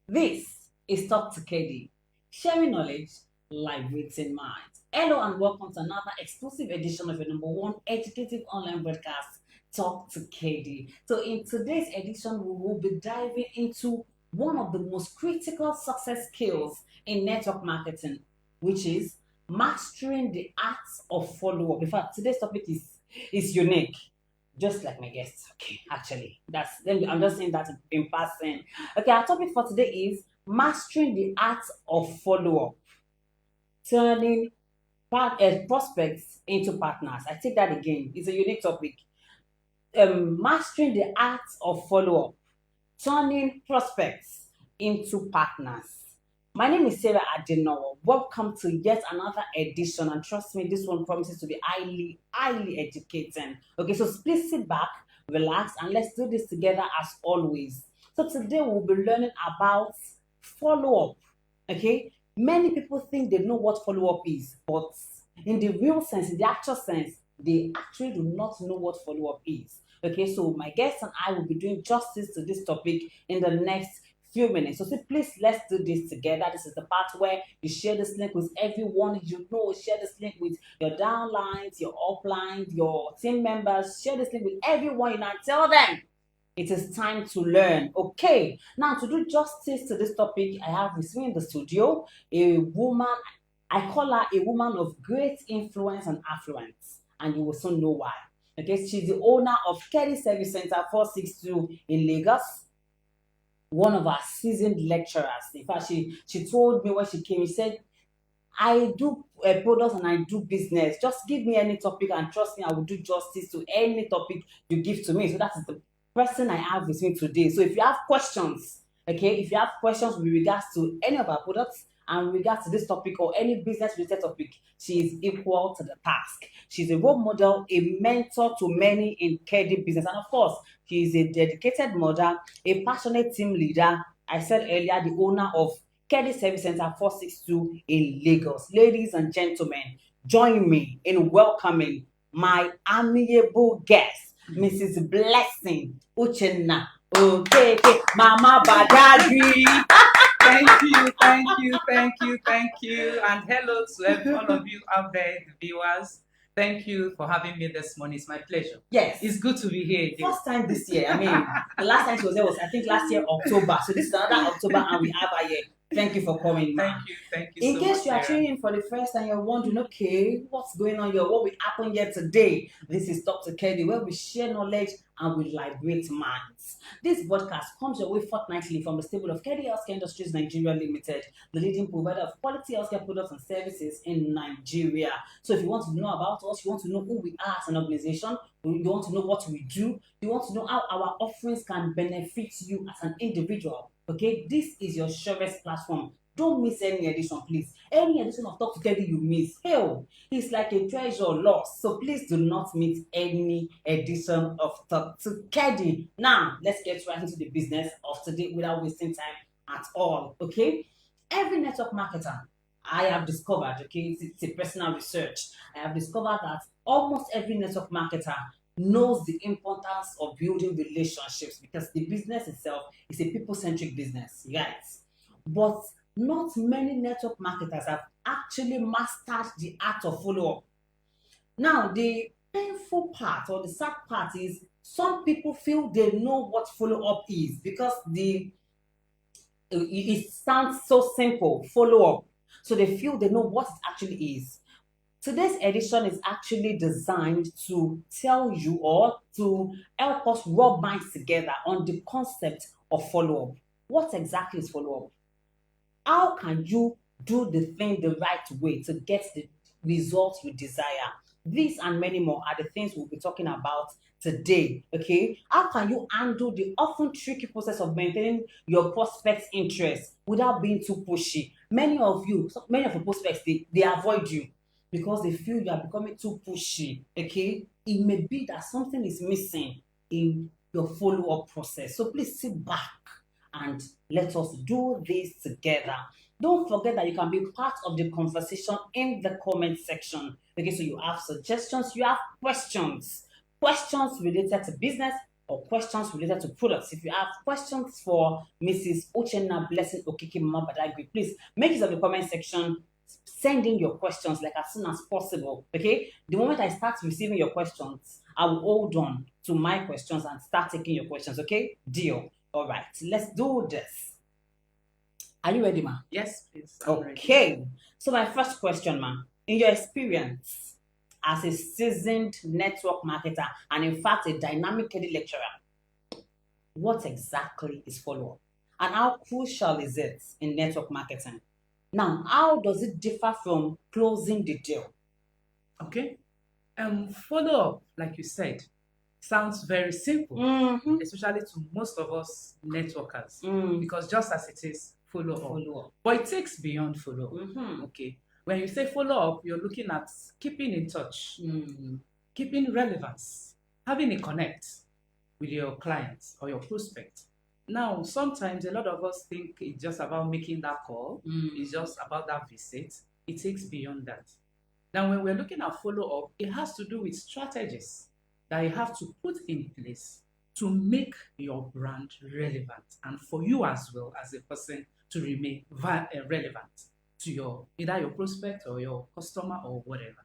This is Talk to Kedi, sharing knowledge, liberating minds. Hello and welcome to another exclusive edition of your number one educative online broadcast, Talk to Kedi. So, in today's edition, we will be diving into one of the most critical success skills in network marketing, which is mastering the arts of follow up. In fact, today's topic is unique, just like my guests. Okay, actually, I'm just saying that in passing. Okay, our topic for today is mastering the art of follow up, turning prospects into partners. I take that again. It's a unique topic. Mastering the art of follow up, turning prospects into partners. My name is Sarah Adenowo. Welcome to yet another edition, and trust me, this one promises to be highly educating. Okay, so please sit back, relax, and let's do this together as always. So today we'll be learning about follow up. Okay, many people think they know what follow up is, but in the real sense, in the actual sense, they actually do not know what follow up is. Okay, so my guests and I will be doing justice to this topic in the next few minutes. So say, please, let's do this together. This is the part where you share this link with everyone you know. Share this link with your downlines, your uplines, your team members. Share this link with everyone you know. Tell them it is time to learn. Okay, now to do justice to this topic, I have with me in the studio a woman. I call her a woman of great influence and affluence, and you will soon know why. Okay, she's the owner of Kedi Service Center 462 in Lagos, one of our seasoned lecturers. In fact, she told me when she came, she said, I do products and I do business. Just give me any topic and trust me, I will do justice to any topic you give to me. So that is the person I have with me today. So if you have questions, okay, if you have questions with regards to any of our products and with regards to this topic or any business related topic, she is equal to the task. She's a role model, a mentor to many in Kedi business. And of course, she is a dedicated mother, a passionate team leader. I said earlier, the owner of Kedi Service Center 462 in Lagos. Ladies and gentlemen, join me in welcoming my amiable guest, Mrs. Blessing Uchenna Okeke, Mama Badagry. Thank you. And hello to all of you out there, the viewers. Thank you for having me this morning. It's my pleasure. Yes, It's good to be here again. first time this year. I mean, the last time she was there was, I think, last year, October. So this is another October, and we have her here. Thank you for coming, ma. Thank you In so case much, you are Sarah. tuning in for the first time, you're wondering, okay, what's going on here? What will happen here today? This is Dr. Kedi, where we share knowledge and we liberate minds. This podcast comes your way fortnightly from the stable of Kedi Healthcare Industries Nigeria Limited, the leading provider of quality healthcare products and services in Nigeria. So if you want to know about us, you want to know who we are as an organization, you want to know what we do, you want to know how our offerings can benefit you as an individual, okay, this is your surest platform. Don't miss any edition, please. Any edition of Talk Together you miss, hell, it's like a treasure lost. So please do not miss any edition of Talk Together. Now, let's get right into the business of today without wasting time at all. Okay? Every network marketer I have discovered, okay, it's a personal research. I have discovered that almost every network marketer knows the importance of building relationships because the business itself is a people-centric business, right? But not many network marketers have actually mastered the art of follow-up. Now, the painful part or the sad part is some people feel they know what follow-up is because it sounds so simple, follow-up. So they feel they know what it actually is. Today's edition is actually designed to tell you or to help us rub minds together on the concept of follow-up. What exactly is follow-up? How can you do the thing the right way to get the results you desire? These and many more are the things we'll be talking about today. Okay, how can you handle the often tricky process of maintaining your prospects' interest without being too pushy? Many of your prospects, they avoid you because they feel you are becoming too pushy. Okay, it may be that something is missing in your follow-up process. So please sit back and let us do this together. Don't forget that you can be part of the conversation in the comment section. Okay, so you have suggestions, you have questions related to business, or questions related to products. If you have questions for Mrs. Uchenna Blessing Okeke Mama Badagry, please make use of the comment section. Send in your questions like as soon as possible. Okay, the moment I start receiving your questions, I will hold on to my questions and start taking your questions. Okay, deal. All right, let's do this. Are you ready, ma? Yes, please. I'm ready. Okay. So my first question, ma, in your experience as a seasoned network marketer and in fact a dynamic KD lecturer, what exactly is follow-up? And how crucial is it in network marketing? Now, how does it differ from closing the deal? Okay. Follow-up, like you said, sounds very simple, Mm-hmm. especially to most of us networkers, Mm. because just as it is, follow-up. Follow-up. But it takes beyond follow-up. Mm-hmm. Okay. When you say follow-up, you're looking at keeping in touch, keeping relevance, having a connect with your clients or your prospect. Now, sometimes a lot of us think it's just about making that call. It's just about that visit. It takes beyond that. Now, when we're looking at follow-up, it has to do with strategies that you have to put in place to make your brand relevant and for you as well as a person to remain relevant to your either your prospect or your customer or whatever.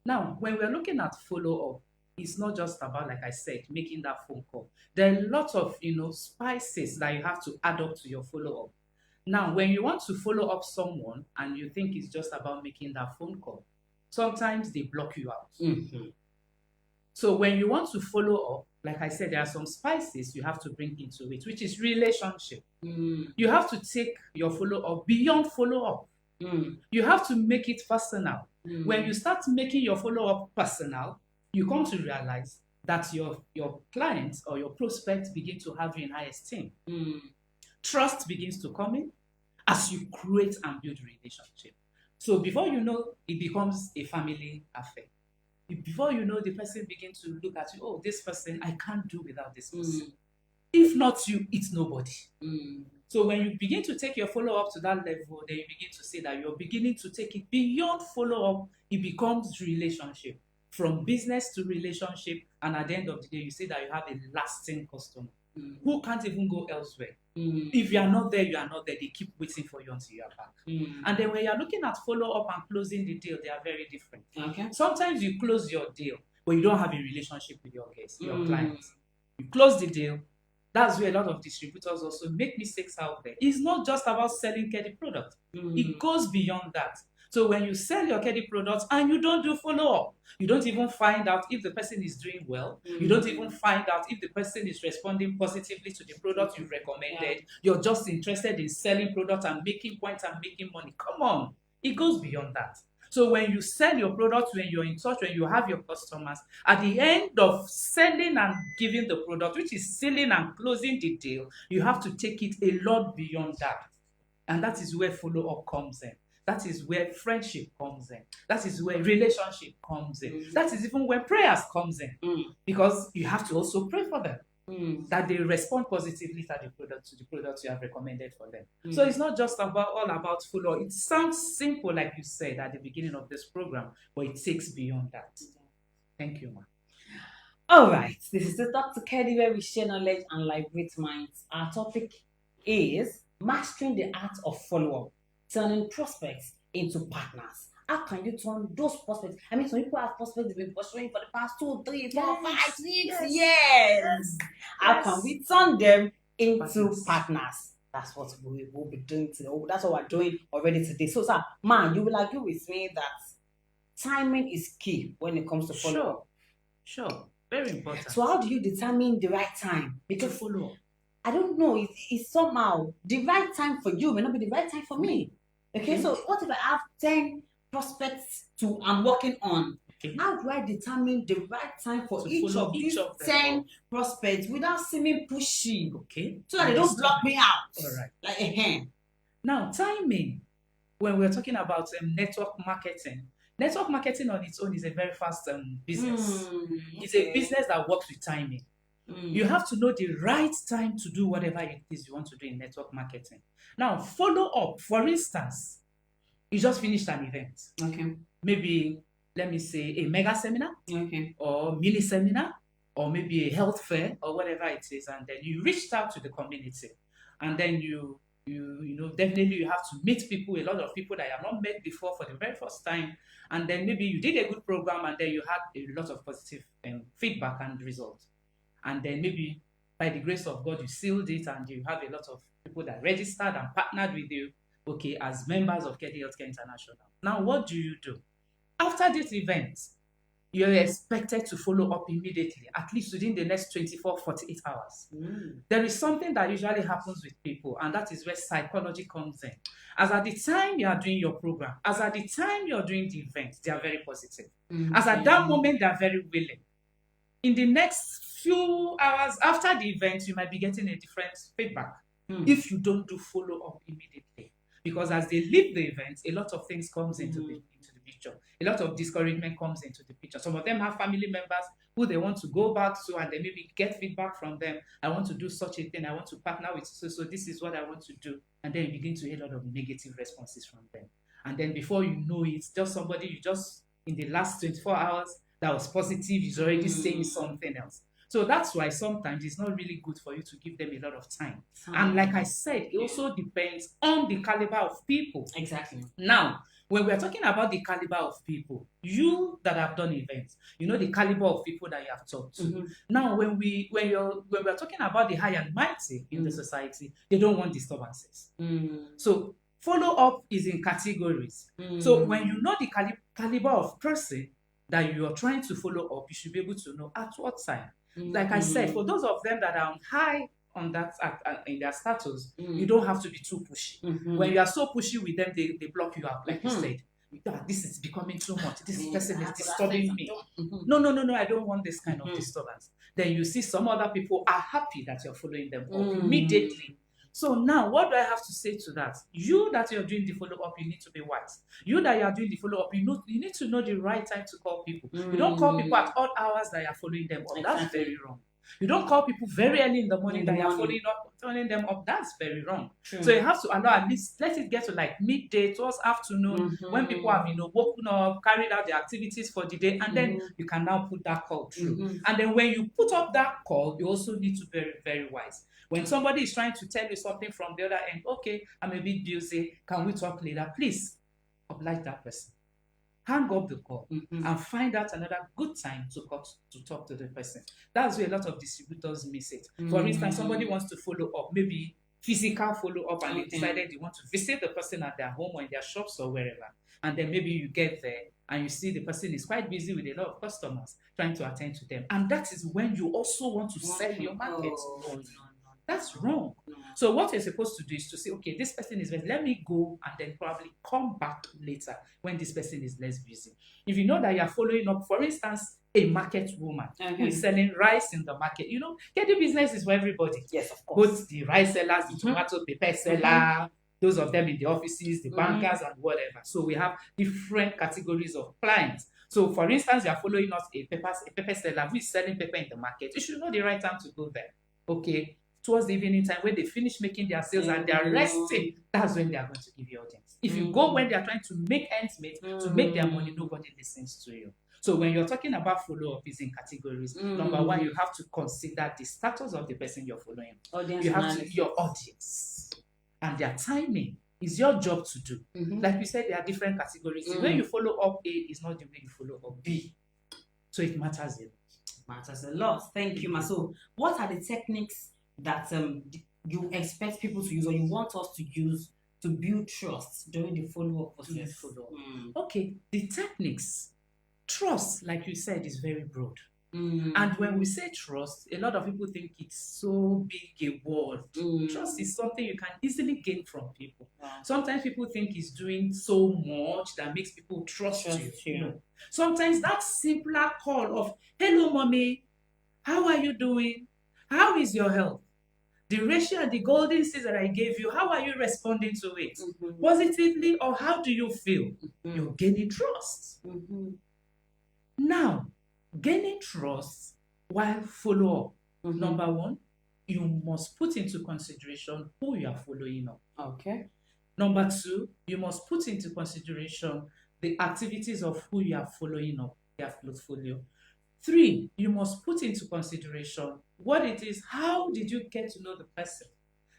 Now, when we're looking at follow-up, it's not just about, like I said, making that phone call. There are lots of spices that you have to add up to your follow-up. Now, when you want to follow up someone and you think it's just about making that phone call, sometimes they block you out. So when you want to follow up, like I said, there are some spices you have to bring into it, which is relationship. You have to take your follow-up beyond follow-up. You have to make it personal. When you start making your follow-up personal, you come to realize that your clients or your prospects begin to have you in high esteem. Trust begins to come in as you create and build relationship. So before you know, it becomes a family affair. Before you know, the person begins to look at you, oh, this person, I can't do without this person. If not you, it's nobody. So when you begin to take your follow-up to that level, then you begin to see that you're beginning to take it beyond follow-up. It becomes relationship. From business to relationship, and at the end of the day, you see that you have a lasting customer who can't even go elsewhere. If you are not there, you are not there. They keep waiting for you until you are back. And then when you're looking at follow-up and closing the deal, they are very different. Okay. Sometimes you close your deal, but you don't have a relationship with your guests, your clients. You close the deal. That's where a lot of distributors also make mistakes out there. It's not just about selling KEDI products. It goes beyond that. So when you sell your KEDI products and you don't do follow-up, you don't even find out if the person is doing well. You don't even find out if the person is responding positively to the product you recommended. You're just interested in selling products and making points and making money. Come on. It goes beyond that. So when you sell your products, when you're in touch, when you have your customers, at the end of selling and giving the product, which is selling and closing the deal, you have to take it a lot beyond that. And that is where follow-up comes in. That is where friendship comes in. That is where relationship comes in. That is even where prayers comes in. Because you have to also pray for them. That they respond positively to the products you have recommended for them. So it's not just all about follow. It sounds simple, like you said at the beginning of this program, but it takes beyond that. Thank you, ma. All right, this is the Talk to KEDI where we share knowledge and liberate minds. Our topic is mastering the art of follow-up, turning prospects into partners. How can you turn those prospects? I mean, some people have prospects they've been pursuing for the past 2, 3, 4, 5, 6 years. How can we turn them into partners? That's what we will be doing today. That's what we're doing already today. So, sir, man, you will agree with me that timing is key when it comes to follow-up. Sure. Very important. So, how do you determine the right time? Because follow-up. I don't know. It's somehow the right time for you may not be the right time for me. Okay, so what if I have 10 prospects I'm working on? Okay. How do I determine the right time for each of these 10 prospects without seeming pushy? Okay. So that they don't block me out. All right. Like Now, timing. When we're talking about network marketing on its own is a very fast business. It's a business that works with timing. You have to know the right time to do whatever it is you want to do in network marketing. Now, follow up. For instance, you just finished an event. Okay. Maybe, let me say, a mega seminar. Okay. Or mini seminar or maybe a health fair or whatever it is, and then you reached out to the community, and then definitely you have to meet people, a lot of people that you have not met before for the very first time, and then maybe you did a good program and then you had a lot of positive feedback and results, and then maybe by the grace of God you sealed it and you have a lot of people that registered and partnered with you, okay, as members of Kedi Healthcare International. Now, what do you do after this event? You're expected to follow up immediately, at least within the next 24-48 hours. There is something that usually happens with people, and that is where psychology comes in. As at the time you are doing your program, as at the time you're doing the event, they are very positive. As at that moment, they are very willing. In the next few hours after the event, you might be getting a different feedback if you don't do follow-up immediately. Because as they leave the event, a lot of things comes into the picture. A lot of discouragement comes into the picture. Some of them have family members who they want to go back to, and they maybe get feedback from them. I want to do such a thing. I want to partner with so this is what I want to do. And then you begin to hear a lot of negative responses from them. And then before you know it, just somebody you just in the last 24 hours that was positive is already saying something else. So that's why sometimes it's not really good for you to give them a lot of time. And like I said, it also depends on the caliber of people. Exactly. Now, when we're talking about the caliber of people, you that have done events, you know the caliber of people that you have talked to. Now, when we're talking about the high and mighty in the society, they don't want disturbances. So follow up is in categories. So when you know the caliber of person that you are trying to follow up, you should be able to know at what time. Like I said, for those of them that are on high on that in their status, you don't have to be too pushy. When you are so pushy with them, they block you out, like you said. This is becoming too much. This person is disturbing me. No, I don't want this kind of disturbance. Then you see some other people are happy that you're following them up immediately. So now, what do I have to say to that? You that you're doing the follow-up, you need to be wise. You that you are doing the follow-up, you need to know the right time to call people. You don't call people at odd hours that you're following them up. That's very wrong. You don't call people very early in the morning that you're following them up. That's very wrong. So you have to allow at least, let it get to like midday, towards afternoon, when people have woken up, carried out their activities for the day, and then you can now put that call through. And then when you put up that call, you also need to be very, very wise. When somebody is trying to tell you something from the other end, okay, I'm a bit busy, can we talk later? Please oblige that person. Hang up the call and find out another good time to talk to the person. That's where a lot of distributors miss it. For instance, somebody wants to follow up, maybe physical follow up, and they decided they want to visit the person at their home or in their shops or wherever. And then maybe you get there and you see the person is quite busy with a lot of customers trying to attend to them. And that is when you also want to sell your market. That's wrong. So what you're supposed to do is to say, okay, this person is busy. Let me go and then probably come back later when this person is less busy. If you know that you're following up, for instance, a market woman who is selling rice in the market, Kedi business is for everybody. Yes, of course. Both the rice sellers, the tomato paper seller, those of them in the offices, the bankers, and whatever. So we have different categories of clients. So for instance, you are following us a pepper seller who is selling pepper in the market. You should know the right time to go there. Okay. Towards the evening time, when they finish making their sales and they are resting, that's when they are going to give you audience. If you go when they are trying to make ends meet, to make their money, nobody listens to you. So when you're talking about follow-up is in categories, number one, you have to consider the status of the person you're following. You have to your audience and their timing is your job to do. Like we said, there are different categories. The way you follow up A is not the way you follow up B. So it matters a lot. Matters a lot. Thank you, Ma. So what are the techniques that you expect people to use, or you want us to use, to build trust during the follow-up process? Okay, the techniques. Trust, like you said, is very broad. And when we say trust, a lot of people think it's so big a word. Trust is something you can easily gain from people. Sometimes people think it's doing so much that makes people trust you. Sometimes that simpler call of, hello, mommy, how are you doing? How is your health? The ratio and the golden seeds that I gave you, how are you responding to it? Positively, or how do you feel? You're gaining trust. Now, gaining trust while follow up. Number one, you must put into consideration who you are following up. Okay. Number two, you must put into consideration the activities of who you are following up, their portfolio. 3, you must put into consideration what it is. How did you get to know the person?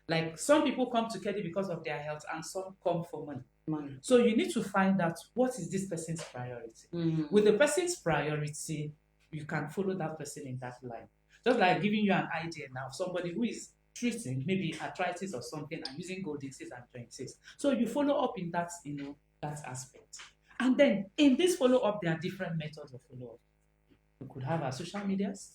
Like some people come to Kedi because of their health and some come for money. So you need to find out what is this person's priority. With the person's priority, you can follow that person in that line. Just like giving you an idea now, somebody who is treating maybe arthritis or something and using golden cysts and joint cysts. So you follow up in that, that aspect. And then in this follow-up, there are different methods of follow-up. We could have our social medias,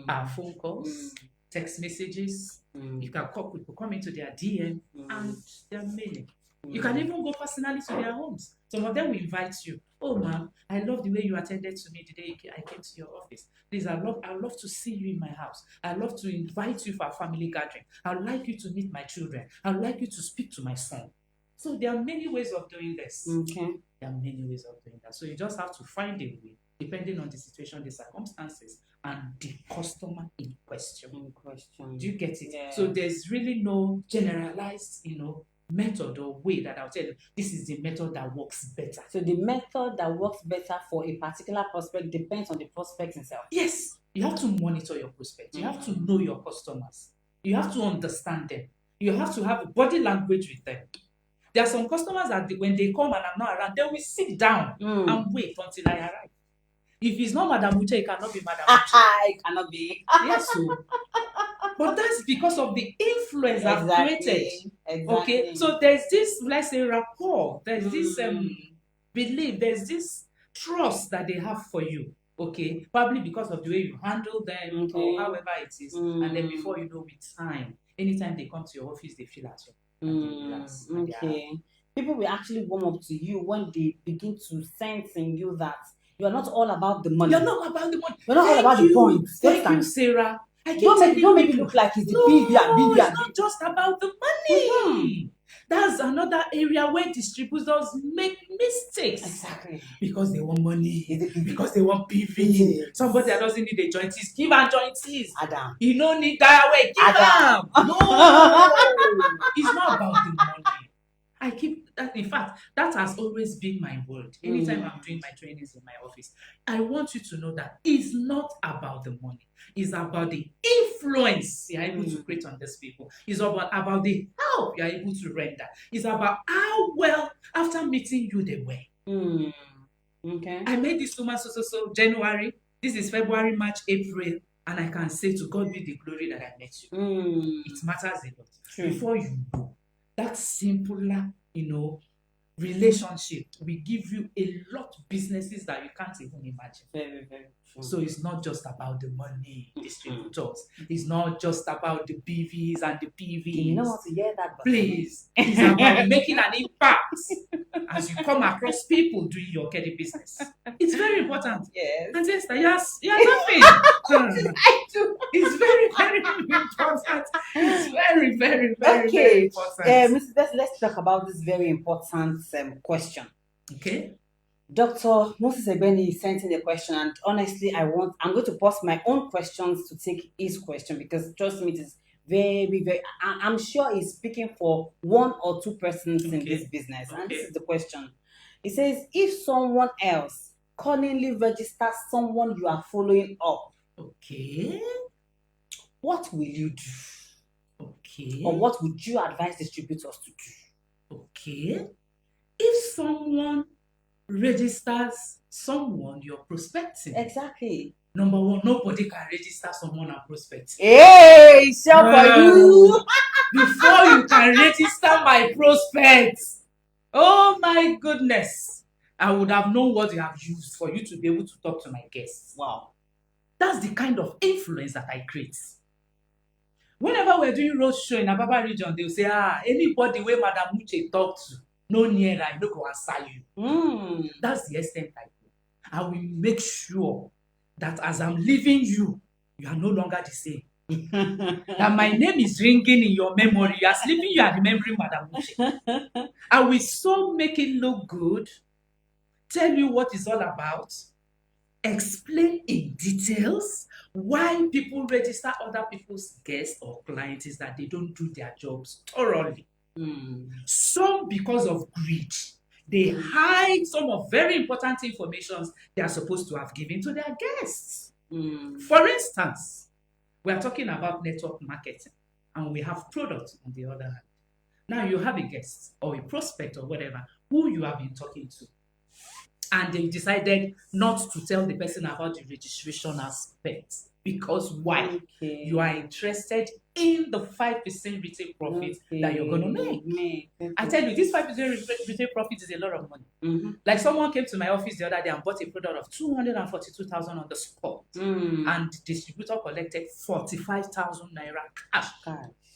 our phone calls, text messages. You can call people, come into their DM and their mailing. You can even go personally to their homes. Some of them will invite you. Oh, ma'am, I love the way you attended to me the day I came to your office. Please, I'd love to see you in my house. I'd love to invite you for a family gathering. I'd like you to meet my children. I'd like you to speak to my son. So there are many ways of doing this. Okay. There are many ways of doing that. So you just have to find a way, depending on the situation, the circumstances, and the customer in question. Do you get it? Yeah. So there's really no generalized, method or way that I'll tell you, this is the method that works better. So the method that works better for a particular prospect depends on the prospect himself. Yes. You have to monitor your prospect. You have to know your customers. You have to understand them. You have to have body language with them. There are some customers that when they come and I'm not around, they will sit down and wait until I arrive. If it's not Madam Uche, it cannot be Madam Uche. It cannot be. Yes, so. But that's because of the influence I've created. Exactly. Okay, so there's this, let's say, rapport. There's this belief. There's this trust that they have for you. Okay, probably because of the way you handle them or however it is. And then before you know, with time, anytime they come to your office, they feel at home. Okay. People will actually warm up to you when they begin to sense in you that you're not all about the money. You're not about the money. You're not all about the point. Thank you, Sarah. Don't make it look like it's the BB. It's not just about the money. That's another area where distributors make mistakes. Exactly. Because they want money. Because they want PV. Somebody that doesn't need a jointies, give her jointies. Adam. You don't need that way. Give them. No. It's not about the money. I keep that. In fact, that has always been my word. Anytime I'm doing my trainings in my office, I want you to know that it's not about the money. It's about the influence you're able to create on these people. It's about the help you're able to render. It's about how well, after meeting you, they were. Okay. I met this woman so January. This is February, March, April. And I can say to God be the glory that I met you. It matters a lot. True. Before you know, that simpler, relationship will give you a lot of businesses that you can't even imagine. Very, very true. So it's not just about the money, distributors. It's not just about the BVs and the PVs. You know how to hear that? Please. It's about making an impact as you come across people doing your Kedi business. It's very important. Yes. And yes, you're laughing. I do. It's very, very important. It's very, very, very, very important. Mrs. Best, let's talk about this very important question. Okay. Dr. Moses Ebeni sent in a question, and honestly, I'm going to pause my own questions to take his question because trust me, it is very, very. I'm sure he's speaking for one or two persons in this business. And this is the question. It says, if someone else cunningly registers someone you are following up, what will you do? Or what would you advise distributors to do? If someone registers someone you're prospecting. Exactly. Number one, nobody can register someone and prospect. Hey, sure for you. Before you can register my prospects, oh my goodness, I would have known what you have used for you to be able to talk to my guests. Wow. That's the kind of influence that I create. Whenever we're doing roadshow in Ababa region, they'll say, anybody where Madam Uche talk to, no near, I no go answer you. That's the extent I do. I will make sure that as I'm leaving you, you are no longer the same. That my name is ringing in your memory. You are sleeping, you are remembering Madam Uche. I will so make it look good, tell you what it's all about, explain in details why people register other people's guests or clients is that they don't do their jobs thoroughly. Some because of greed. They hide some of very important information they are supposed to have given to their guests. For instance, we are talking about network marketing and we have products on the other hand. Now you have a guest or a prospect or whatever who you have been talking to, and they decided not to tell the person about the registration aspect because why? Okay. You are interested in the 5% retail profit that you're going to make. I tell you, this 5% retail profit is a lot of money. Like someone came to my office the other day and bought a product of 242,000 on the spot, and the distributor collected 45,000 naira cash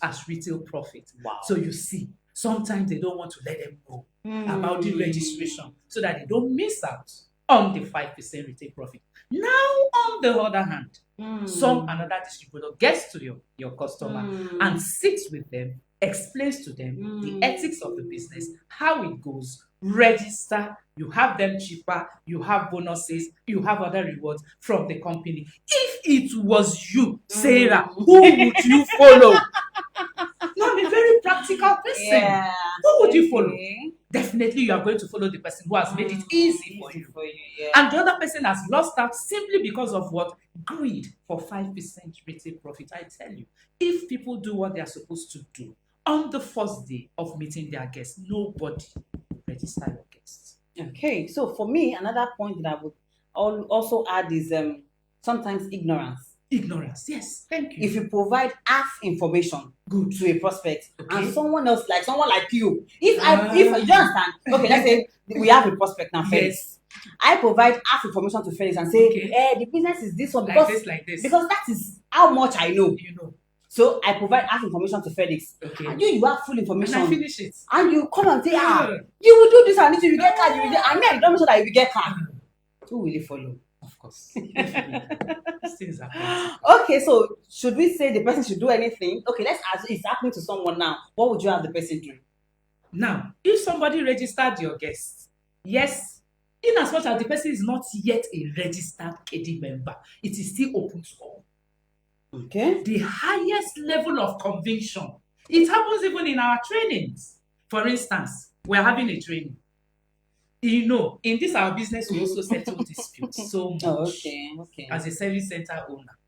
as retail profit. Wow. So you see, sometimes they don't want to let them know about the registration so that they don't miss out on the 5% retail profit. Now, on the other hand, another distributor gets to your customer and sits with them, explains to them the ethics of the business, how it goes, register, you have them cheaper, you have bonuses, you have other rewards from the company. If it was you, Sarah, who would you follow? Not a very practical person. Yeah. Who would you follow? Definitely you are going to follow the person who has made it easy for you. Yeah. And the other person has lost out simply because of what? Greed for 5% retail profit. I tell you, if people do what they are supposed to do on the first day of meeting their guests, nobody register your guests. Okay, so for me, another point that I would also add is sometimes ignorance. Ignorance, yes, thank you. If you provide half information good to a prospect, okay, and someone else, like someone like you, if you don't understand, okay, let's say we have a prospect now, Felix. Yes. I provide half information to Felix and say, the business is this one because like this. Because that is how much I know. You know. So I provide half information to Felix. Okay. And you have full information. And I finish it. And you come and say, you will do this and this, you will get card, you will get, and me, I don't know so that you will get card. Who will you follow? Of course. These things happen. Okay, so should we say the person should do anything? Okay, let's ask, it's happening to someone now. What would you have the person do? Now, if somebody registered your guest, yes, in as much as the person is not yet a registered KEDI member, it is still open to all. Okay. The highest level of conviction. It happens even in our trainings. For instance, we're having a training. You know, in this our business, we also settle disputes so much. Okay. As a service center owner,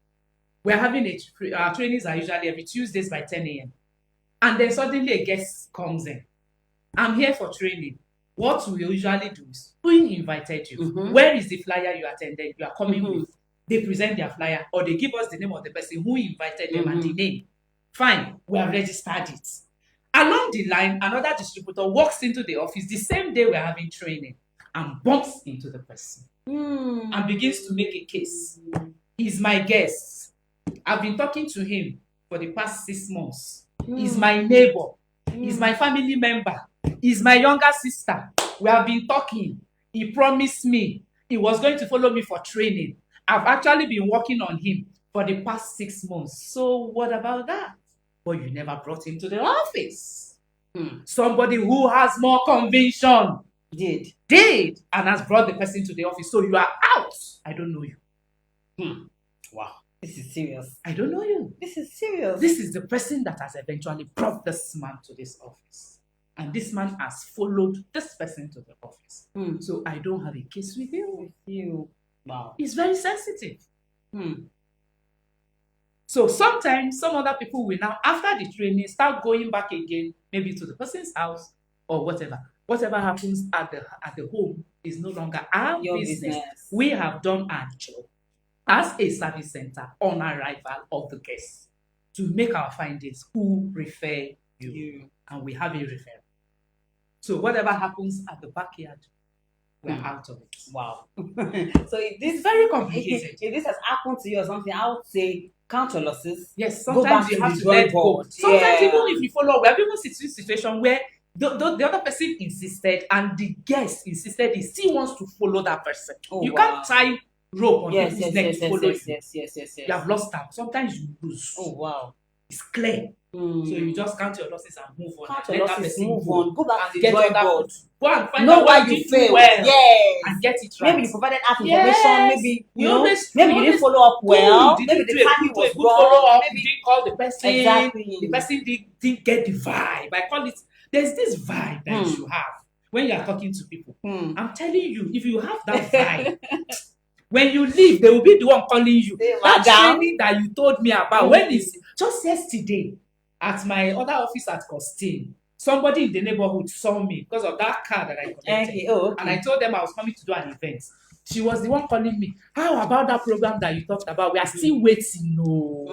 we're having our trainings are usually every Tuesdays by 10 a.m. And then suddenly a guest comes in. I'm here for training. What we usually do is, who invited you? Where is the flyer you attended? You are coming with. They present their flyer or they give us the name of the person who invited them and the name. Fine, we have registered it. Along the line, another distributor walks into the office the same day we're having training and bumps into the person and begins to make a case. He's my guest. I've been talking to him for the past 6 months. He's my neighbor. He's my family member. He's my younger sister. We have been talking. He promised me he was going to follow me for training. I've actually been working on him for the past 6 months. So what about that? But you never brought him to the office. Somebody who has more conviction did and has brought the person to the office. So you are out. I don't know you. Wow. This is serious. I don't know you. This is serious. This is the person that has eventually brought this man to this office. And this man has followed this person to the office. So I don't have a case with you. Wow. It's very sensitive. So sometimes some other people will now, after the training, start going back again, maybe to the person's house or whatever. Whatever happens at the home is no longer our business. We have done our job as a service center on arrival of the guests to make our findings who refer you. And we have a referral. So whatever happens at the backyard, we're out of it. Wow. So if this is very complicated. If this has happened to you or something, I would say count your losses. Yes, sometimes you have to let go. Sometimes even if you follow, we have even seen a situation where the other person insisted and the guest insisted he still wants to follow that person. You can't tie rope on people's neck to follow you. Yes. You have lost out. Sometimes you lose. Oh wow. It's clear. So you just count your losses and move on. Count your losses, move on. Go back to the drawing board. Go and find out why you failed. Yes. And get it right. Maybe you provided half information. Maybe maybe you didn't follow up well. Maybe the timing was wrong. Follow up. Maybe you didn't call the person. Exactly. The person didn't get the vibe. I call it. There's this vibe that you should have when you are talking to people. I'm telling you, if you have that vibe, When you leave, they will be the one calling you. Say, That madam. training that you told me about, when it's just yesterday at my other office at Costain, somebody in the neighborhood saw me because of that car that I collected. And I told them I was coming to do an event. She was the one calling me. How about that program that you talked about? We are still waiting. No.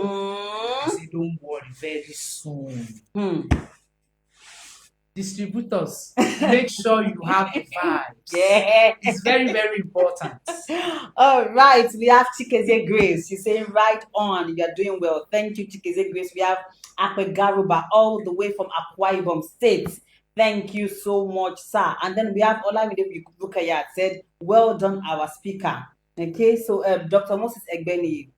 I said, don't worry, very soon. Distributors, make sure you have the vibes. Yeah. It's very, very important. All right, we have Chikeze Grace. She's saying, right on, you're doing well. Thank you, Chikeze Grace. We have Akwe Garuba all the way from Akwa Ibom State. Thank you so much, sir. And then we have Olamide Bukaya said, well done, our speaker. Okay, so Dr. Moses Egbeni,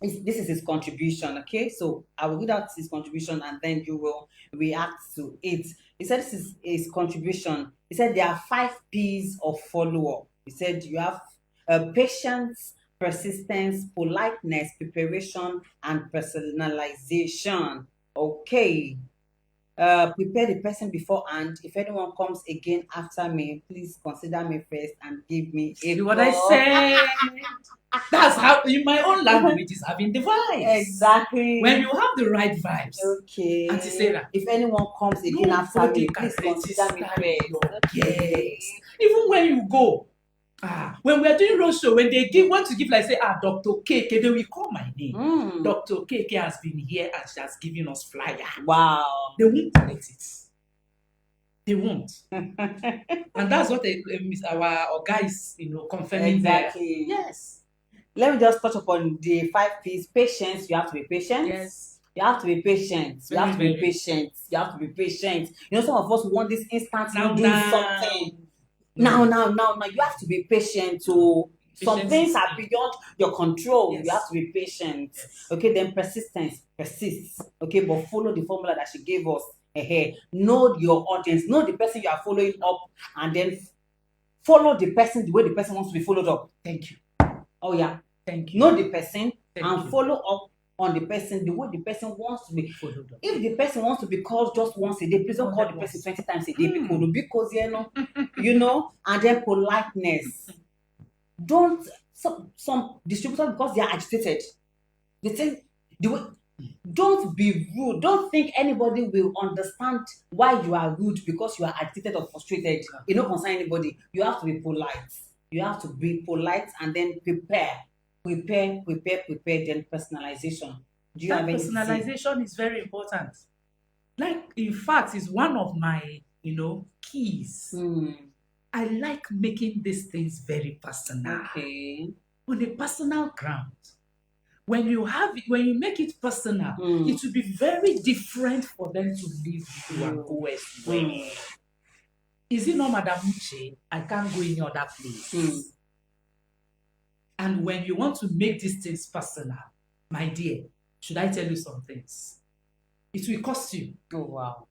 this is his contribution. Okay, so I will read out his contribution and then you will react to it. He said this is his contribution. He said there are 5 P's of follow-up. He said you have patience, persistence, politeness, preparation, and personalization. Okay. Prepare the person beforehand. If anyone comes again after me, please consider me first and give me a See what I said? That's how, in my own language, is having the vibes. Exactly. When you have the right vibes. Okay. Auntie Sarah, if anyone comes again after me, please consider me first. Yes. Even when you go, when we are doing roadshow, when they want to give, like say, Dr. Okeke, they will call my name. Dr. Okeke has been here and she has given us flyer. Wow. They won't collect it. They won't. And that's what our guys, confirming exactly. There. Yes. Let me just touch upon the 5 P's. Patience, you have to be patient. Yes. You have to be patient. You have to be patient. You have to be patient. Some of us want this instant doing something. Now. You have to be patient to some things are beyond your control. Yes. You have to be patient. Yes. Okay, then persistence. Persist. Okay, but follow the formula that she gave us. Know your audience. Know the person you are following up, and then follow the person the way the person wants to be followed up. Thank you. Oh yeah. Thank you. Know the person and follow up on the person the way the person wants to be followed up. If the person wants to be called just once a day, please don't call the person 20 times a day because and then politeness. Don't some distributors, because they are agitated, they think don't be rude. Don't think anybody will understand why you are rude because you are agitated or frustrated. You don't concern anybody. You have to be polite. You have to be polite and then prepare, then personalization. Do you have anything? Personalization is very important. Like, in fact, is one of my, keys. I like making these things very personal. Okay. On a personal ground. When you make it personal, it will be very different for them to leave you and go elsewhere. Is it not, Madam Uche? I can't go any other place. And when you want to make these things personal, my dear, should I tell you some things? It will cost you. Oh, wow.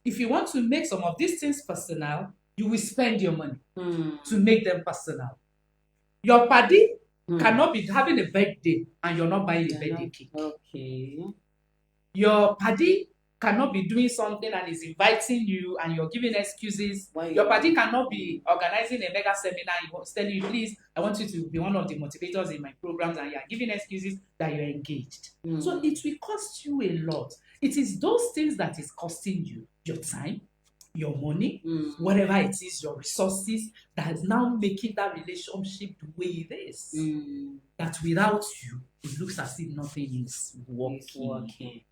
If you want to make some of these things personal, you will spend your money to make them personal. Your party cannot be having a birthday and you're not buying a birthday cake. Okay. Your party cannot be doing something and is inviting you and you're giving excuses. Your party cannot be organizing a mega seminar and telling you, please, I want you to be one of the motivators in my programs, and you're giving excuses that you're engaged. So it will cost you a lot. It is those things that is costing you your time, your money, whatever it is, your resources, that is now making that relationship the way it is. That without you, it looks as if nothing is working.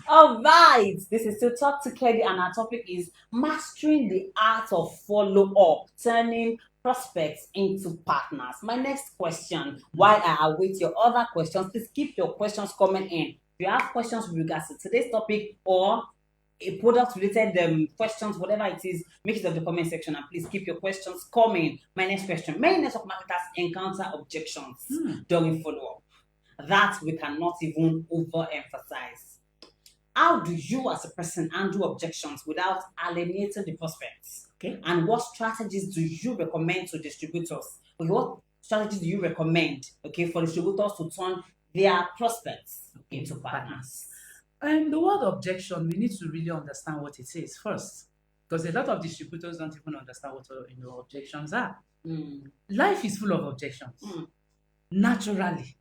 All right, this is still Talk to Kedi, and our topic is mastering the art of follow-up, turning prospects into partners. My next question, while I await your other questions, please keep your questions coming in. If you have questions with regards to today's topic or a product-related questions, whatever it is, make it in the comment section, and please keep your questions coming. My next question: many network marketers encounter objections during follow-up that we cannot even overemphasize. How do you as a person handle objections without alienating the prospects? Okay. And what strategies do you recommend to distributors? What strategies do you recommend, for distributors to turn their prospects into partners? And the word objection, we need to really understand what it is first. Because a lot of distributors don't even understand what objections are. Mm. Life is full of objections. Mm. Naturally,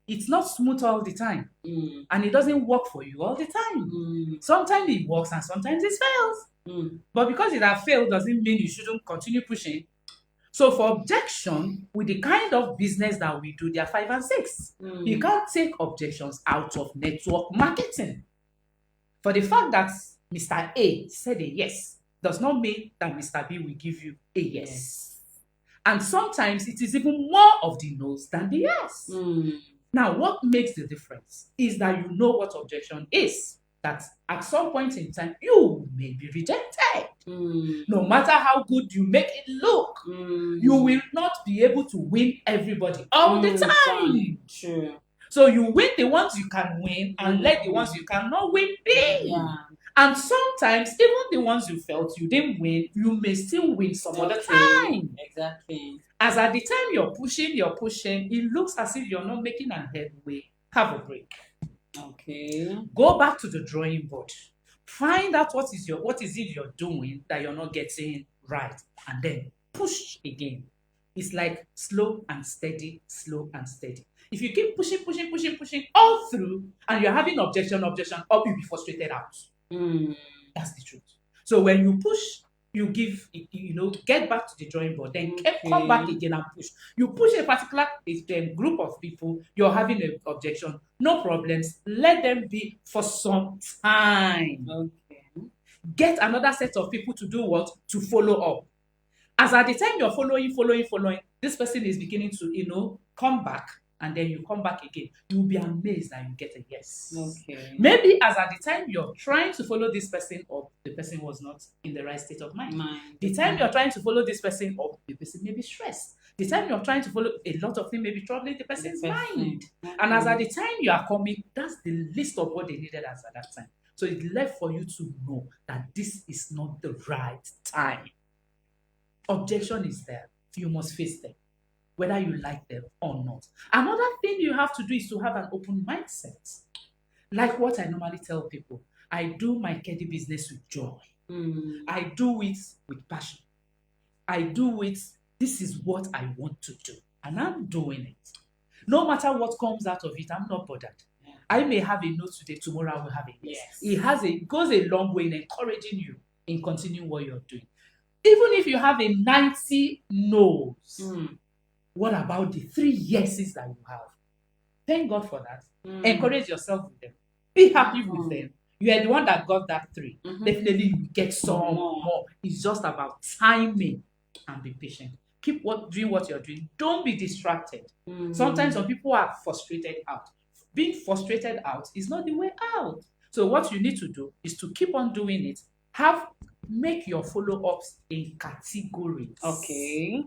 it's not smooth all the time, Mm. and it doesn't work for you all the time. Mm. Sometimes it works and sometimes it fails. Mm. But because it has failed doesn't mean you shouldn't continue pushing. So for objection, with the kind of business that we do, they are 5 and 6. Mm. You can't take objections out of network marketing. For the fact that Mr. A said a yes does not mean that Mr. B will give you a yes. And sometimes it is even more of the no's than the yes. Mm. Now, what makes the difference is that you know what objection is. That at some point in time, you may be rejected. Mm. No matter how good you make it look, you will not be able to win everybody all the time. True. So you win the ones you can win and let the ones you cannot win be. Yeah. And sometimes, even the ones you felt you didn't win, you may still win some other time. Exactly. As at the time you're pushing, it looks as if you're not making an headway. Have a break. Okay. Go back to the drawing board. Find out what is it you're doing that you're not getting right, and then push again. It's like slow and steady, slow and steady. If you keep pushing all through, and you're having objection, or you'll be frustrated out. That's the truth. So when you push, you give, get back to the drawing board, then come back again and push. You push a particular group of people, you're having an objection, no problems. Let them be for some time. Okay. Get another set of people to do what? To follow up. As at the time you're following, this person is beginning to, come back, and then you come back again. You'll be amazed that you get a yes. Okay. Maybe as at the time you're trying to follow this person up, the person was not in the right state of mind. The time you're trying to follow this person up, the person may be stressed. The time you're trying to follow a lot of things may be troubling the person's mind. And as at the time you are coming, that's the list of what they needed as at that time. So it's left for you to know that this is not the right time. Objection is there. You must face them, whether you like them or not. Another thing you have to do is to have an open mindset. Like what I normally tell people, I do my KEDI business with joy. I do it with passion. I do it, this is what I want to do, and I'm doing it. No matter what comes out of it, I'm not bothered. I may have a no today, tomorrow I will have a yes. It goes a long way in encouraging you in continuing what you're doing. Even if you have a 90 no's, what about the 3 yeses that you have? Thank God for that. Encourage yourself with them. Be happy with them. You are the one that got that 3. Definitely you get some more. It's just about timing and be patient. Keep doing what you're doing. Don't be distracted. Sometimes some people are frustrated out. Being frustrated out is not the way out. So what you need to do is to keep on doing it. Make your follow-ups in categories. Okay.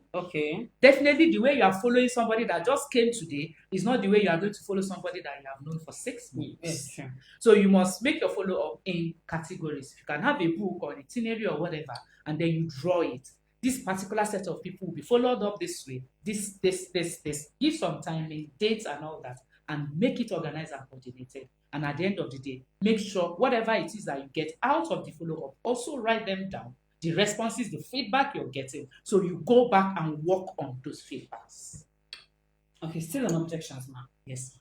Definitely the way you are following somebody that just came today is not the way you are going to follow somebody that you have known for 6 months. Yes, sure. So you must make your follow-up in categories. You can have a book or an itinerary or whatever, and then you draw it. This particular set of people will be followed up this way. This. Give some timing, dates and all that, and make it organized and coordinated. And at the end of the day, make sure whatever it is that you get out of the follow-up, also write them down, the responses, the feedback you're getting, so you go back and work on those feedbacks. Okay, still on objections now. Yes.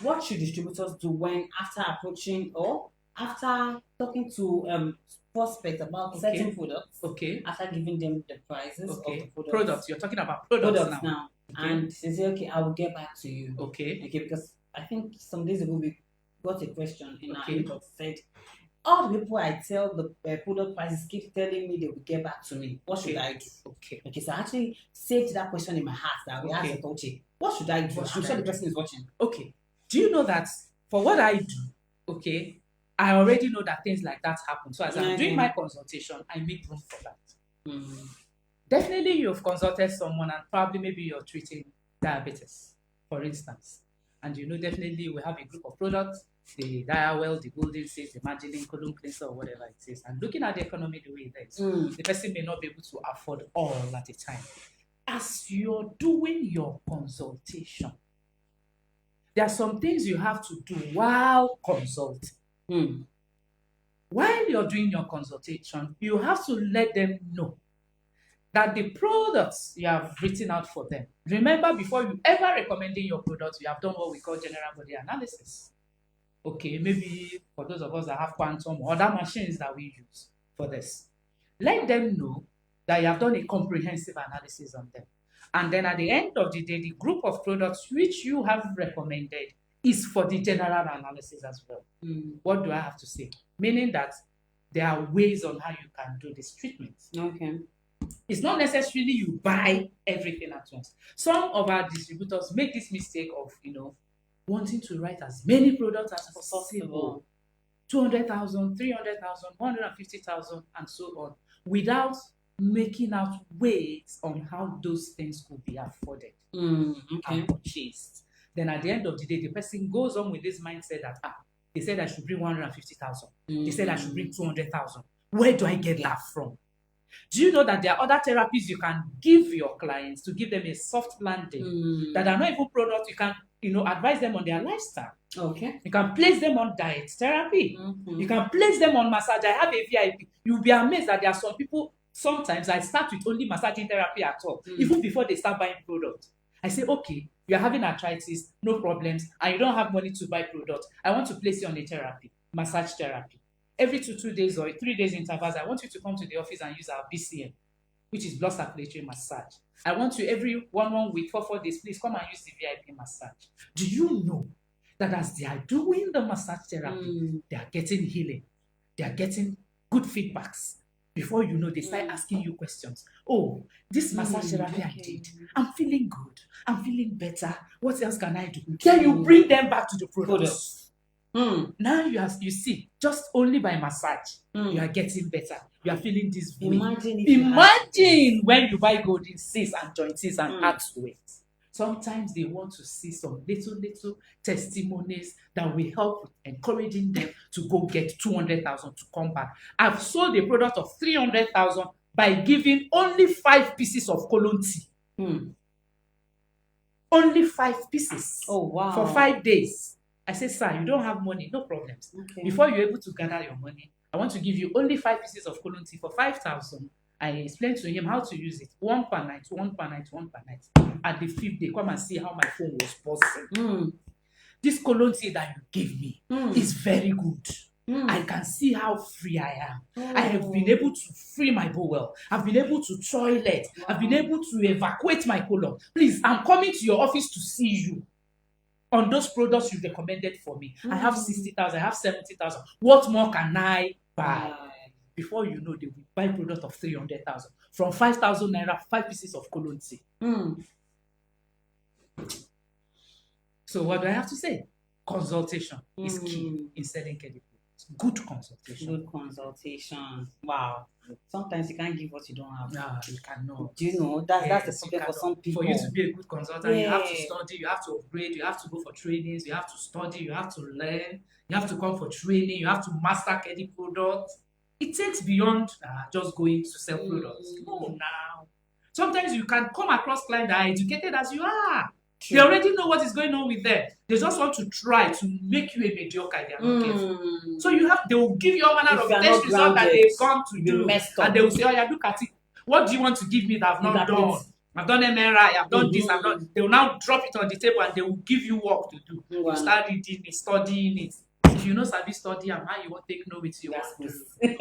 What should distributors do when after approaching or after talking to prospects about certain products? After giving them the prices of the products. You're talking about products now. And they say, okay, I will get back to you. Okay, because I think some days ago we got a question in our inbox said, all the people I tell the product prices keep telling me they will get back to me. What should I do? Okay, so I actually saved that question in my heart that we asked the coach. What should I do? I'm sure the person is watching. Okay. Do you know that for what I do, I already know that things like that happen. So as I'm doing my consultation, I make room for that. Definitely you've consulted someone and probably maybe you're treating diabetes, for instance. And definitely we have a group of products, the Diawell, the Golden Seeds, the Margarine, colon cleanser, or whatever it is. And looking at the economy the way it is, the person may not be able to afford all at a time. As you're doing your consultation, there are some things you have to do while consulting. While you're doing your consultation, you have to let them know that the products you have written out for them. Remember, before you ever recommending your products, you have done what we call general body analysis. Okay, maybe for those of us that have quantum or other machines that we use for this, let them know that you have done a comprehensive analysis on them. And then at the end of the day, the group of products which you have recommended is for the general analysis as well. What do I have to say? Meaning that there are ways on how you can do this treatment. Okay. It's not necessarily you buy everything at once. Some of our distributors make this mistake of, wanting to write as many products as possible. 200,000, 300,000, 150,000, and so on, without making out ways on how those things could be afforded and purchased. Then at the end of the day, the person goes on with this mindset that, they said I should bring 150,000. They said I should bring 200,000. Where do I get that from? Do you know that there are other therapies you can give your clients to give them a soft landing that are not even products? You can, advise them on their lifestyle. Okay. You can place them on diet therapy. You can place them on massage. I have a VIP. You'll be amazed that there are some people, sometimes I start with only massaging therapy at all, even before they start buying products. I say, okay, you're having arthritis, no problems, and you don't have money to buy products. I want to place you on a therapy, massage therapy. Every 2 days or 3 days intervals, I want you to come to the office and use our BCM, which is blood circulatory massage. I want you every 1 week for 4 days, please come and use the VIP massage. Do you know that as they are doing the massage therapy, they are getting healing, they are getting good feedbacks? Before you know, they start asking you questions. Oh, this massage therapy I did, I'm feeling good, I'm feeling better. What else can I do? Then you bring them back to the products. Now you see, just only by massage, you are getting better. You are feeling this way. Imagine when you buy golden cysts and joints and add to it. Sometimes they want to see some little testimonies that will help encouraging them to go get 200,000 to come back. I've sold a product of 300,000 by giving only 5 pieces of colon tea. Only 5 pieces. Oh, wow. For 5 days. I said, sir, you don't have money, no problems. Okay. Before you're able to gather your money, I want to give you only 5 pieces of colon tea for 5,000. I explained to him how to use it. 1 per night, 1 per night, 1 per night. At the 5th day, come and see how my phone was buzzing. This colon tea that you gave me is very good. I can see how free I am. I have been able to free my bowel. I've been able to toilet. I've been able to evacuate my colon. Please, I'm coming to your office to see you on those products you recommended for me. I have 60,000, I have 70,000. What more can I buy? Before you know, they will buy a product of 300,000. From 5,000 naira, 5 pieces of colon tea. So what do I have to say? Consultation is key in selling KEDI products. Good consultation. Good consultation. Wow. Sometimes you can't give what you don't have. No, you cannot. Do you know that's the problem for some people? For you to be a good consultant, you have to study, you have to upgrade, you have to go for trainings, you have to study, you have to learn, you have to come for training, you have to master KEDI products. It takes beyond just going to sell products. No, now. Sometimes you can come across clients that are educated as you are. True. They already know what is going on with them. They just want to try to make you a mediocre. They are not careful. So they will give you all manner of test results that they've gone to do. And they will say, oh yeah, look at it. What do you want to give me that I've not done? I've done MRI, I've done this, I've done. They will now drop it on the table and they will give you work to do. You start reading it, studying it. If you know sabi study and how you want to take notes, you want to do.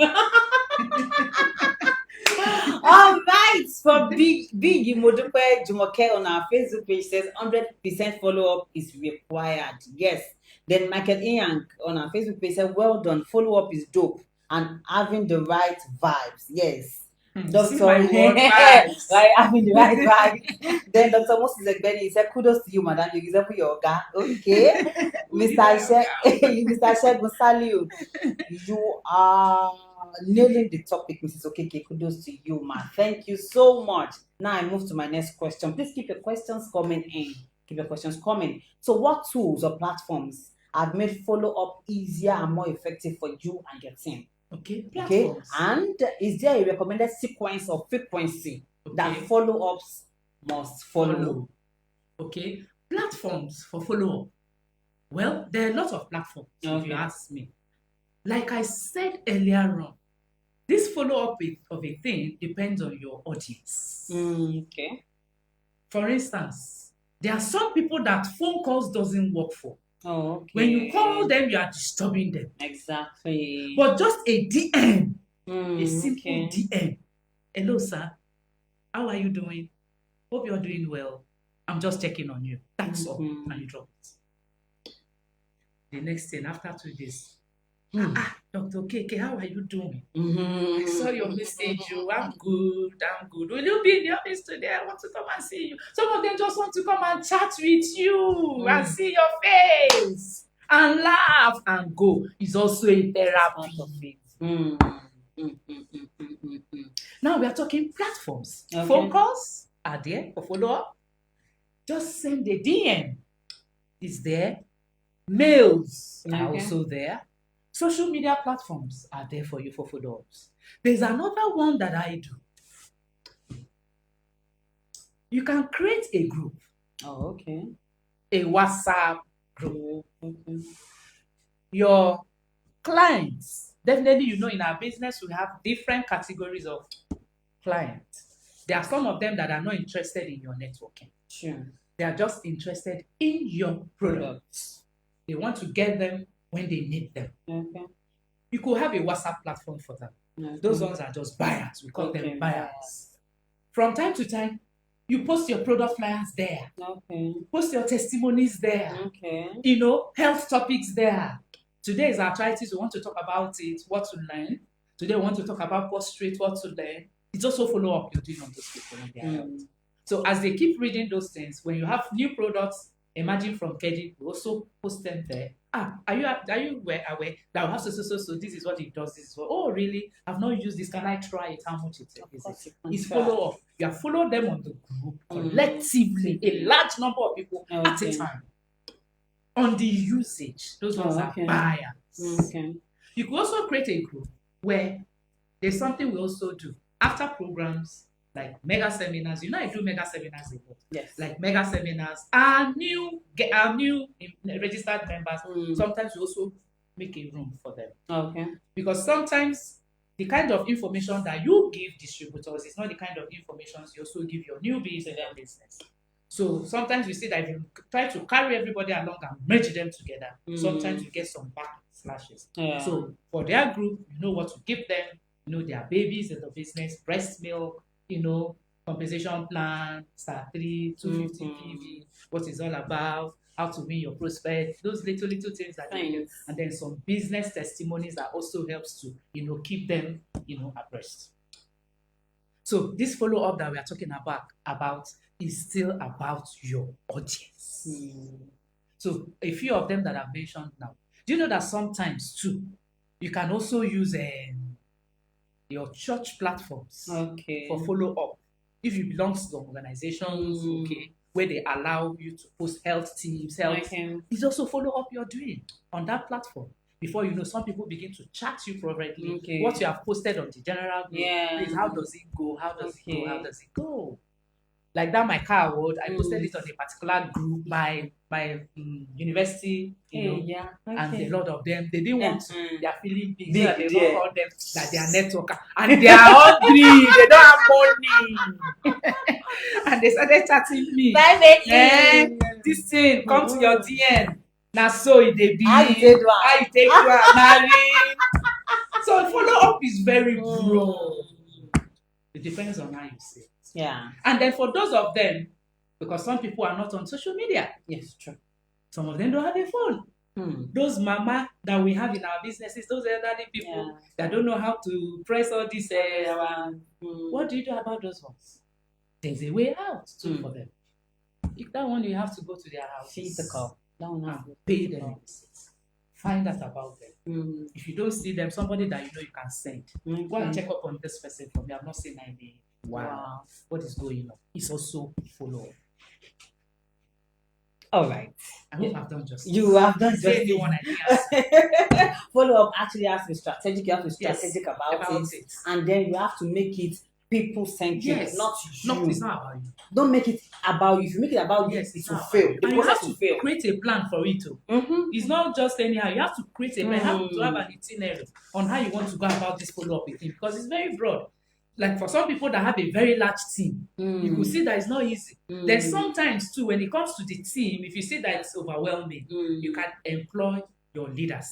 All right, for Big Imodupe Jumoke on our Facebook page says 100% follow-up is required. Yes. Then Michael Iyank on our Facebook page said, well done, follow-up is dope and having the right vibes. Yes. Dr. Right, having the right vibes. Then Dr. Moses Egbeni said, kudos to you, madam. You example your yoga. Okay. Mr. Shegun Saliu, you are nailing the topic, Mrs. Okeke. Kudos to you, ma. Thank you so much. Now I move to my next question. Please keep your questions coming in. Keep your questions coming. So what tools or platforms have made follow-up easier and more effective for you and your team? Okay. And is there a recommended sequence or frequency that follow-ups must follow? Okay. Platforms for follow-up. Well, there are lots of platforms, if you ask me. Like I said earlier on, this follow-up of a thing depends on your audience. Okay. For instance, there are some people that phone calls doesn't work for. Oh, okay. When you call them, you are disturbing them. Exactly. But just a DM, a simple okay. DM. Hello, sir. How are you doing? Hope you're doing well. I'm just checking on you. That's all. And you drop it. The next thing, after 2 days, Dr. Okeke, how are you doing? I saw your message. I'm good. I'm good. Will you be in the office today? I want to come and see you. Some of them just want to come and chat with you and see your face and laugh and go. It's also a therapy. Now we are talking platforms. Okay. Phone calls are there for follow-up. Just send a DM. Is there. Mails are also there. Social media platforms are there for you for follow-ups. There's another one that I do. You can create a group. Oh, okay. A WhatsApp group. Okay. Your clients, definitely, in our business, we have different categories of clients. There are some of them that are not interested in your networking. Sure. They are just interested in your products. They want to get them when they need them. Okay. You could have a WhatsApp platform for them. Okay. Those ones are just buyers. We call them buyers. From time to time, you post your product flyers there. Okay. Post your testimonies there. Okay. Health topics there. Today is arthritis. We want to talk about it, what to learn. Today we want to talk about prostrate, what to learn. It's also follow-up you're doing on those people in their health. So as they keep reading those things, when you have new products emerging from KEDI, we also post them there. Are you aware that we have so this is what it does, this is what, oh really? I've not used this, can I try it? How much it is? It's follow-up. You have followed them on the group collectively, a large number of people at a time. On the usage, those ones are buyers. Okay. You could also create a group where there's something we also do after programs, like mega seminars. I do mega seminars a lot. Yes. Like mega seminars, our new registered members. Sometimes we also make a room for them. Okay. Because sometimes the kind of information that you give distributors is not the kind of information you also give your newbies in their business. So sometimes we see that if you try to carry everybody along and merge them together, sometimes you get some backslashes. Yeah. So for their group, you know what to give them. Their babies in the business, breast milk, compensation plan, star 3, 250 PV, what it's all about, how to win your prospect, those little things that they do. And then some business testimonies that also helps to, keep them, abreast. So this follow-up that we are talking about is still about your audience. So a few of them that I've mentioned now. Do you know that sometimes too, you can also use your church platforms for follow-up? If you belong to some organizations, where they allow you to post health tips, it's also follow-up you're doing on that platform. Before you know, some people begin to chat you privately. What you have posted on the general group, please, how does it go? How does it go? How does it go? Like that, my car award, I posted it on a particular group, my university, and a lot of them, they didn't want to. They are feeling big. They don't call them that they are networker, and they are hungry. They don't have money, and they started chatting me. This thing, come to your DM. Now so it dey be. How you take one? Marry. So follow up is very broad. It depends on how you say it. Yeah. And then for those of them, because some people are not on social media. Yes, true. Some of them don't have a phone. Those mama that we have in our businesses, those elderly people that don't know how to press all this. What do you do about those ones? There's a way out too for them. If that one, you have to go to their house. Feed the call. Pay them. Find out about them. If you don't see them, somebody that you can send. Go and check up on this person for me. I've not seen any. Wow. What is going on? It's also follow up. All right. I hope I've done justice. You have done justice. Follow up actually has to be strategic. You have to be strategic about it. And then you have to make it people-centric, Yes. not No, you. it's not about you. Don't make it about you. If you make it about you, Yes, it it's will not fail. about you. The And you have process will to fail. create a plan for it too. It's not just anyhow. You have to create a plan. You have to have an itinerary on how you want to go about this follow-up with him, because it's very broad. Like for some people that have a very large team, you could see that it's not easy. There's sometimes too, when it comes to the team, if you see that it's overwhelming, you can employ your leaders.